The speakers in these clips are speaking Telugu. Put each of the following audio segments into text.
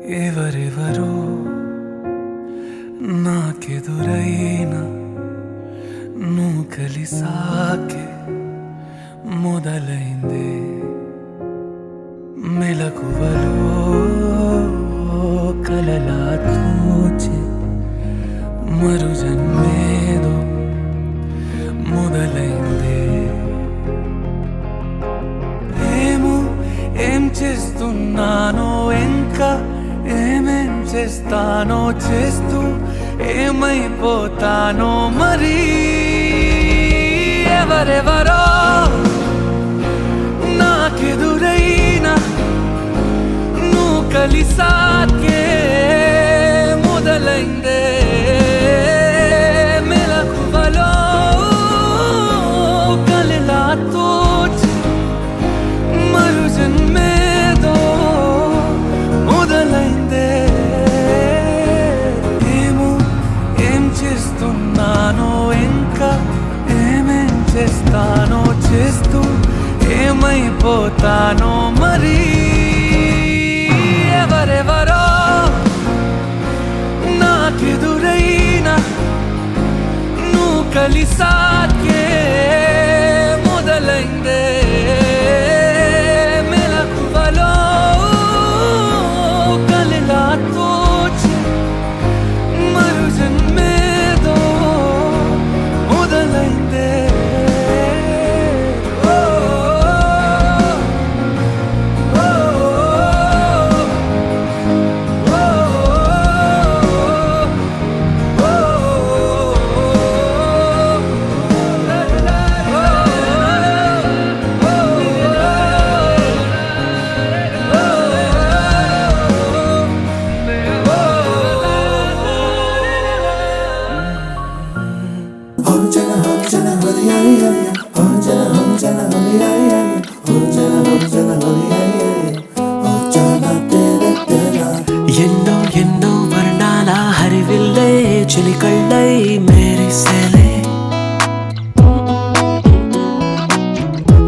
ఎవరెవరో నాకెదురైనా నువ్వు కలిసాకే మొదలైందే మెలకువలో కలలా తోచే మరు జన్మేదో మొదలైందే ఏం చేస్తున్నానో ఇంకా ఏమేం చేస్తానో చేస్తూ ఏమైపోతానో మరి ఎవరెవరో నాకెదురైనా నువ్వు కలిసాకే మొదలైందే మెలకువలో కలలా తోచి మరు జన్మేదో మొదలైందే ఏం చేస్తున్నానో ఇంకా ఏమేం చేస్తానో చేస్తూ ఏమైపోతానో మరి ఎవరెవరో నాకెదురైనా నువ్వు కలిసాకే మొదలైందే మెలకువలో కలలా తోచి మరు జన్మేదో మొదలైందే ఎన్నో ఎన్నో వర్ణాల హరివిల్లే చిలికళ్ళై మెరిసేలే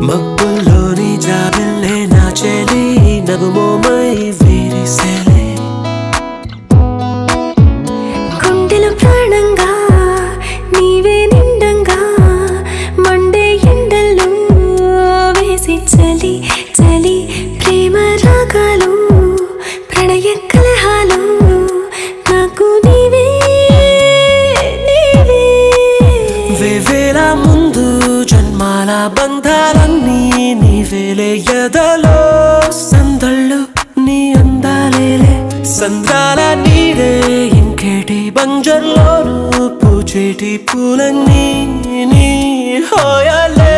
మబ్బుల్లోని జాబిల్లే నా చెలి నగుమోమై వీరిసేలే గుండెలో ప్రాణంగా నీవే నిండంగా మండే ఎండల్లో వేసి చలి చలి ప్రేమ రాగాలు ప్రణయ కలహాలు నాకు నీవే నీవే వేవేల ముందు జన్మాల బంధాలన్నీ నీవేలే ఎదలో సందళ్ళు నీ అందాలేలే సంద్రాల నీరే ఇంకేటి బంజర్లోను పూచేటి పూలన్నీ నీ హోయలే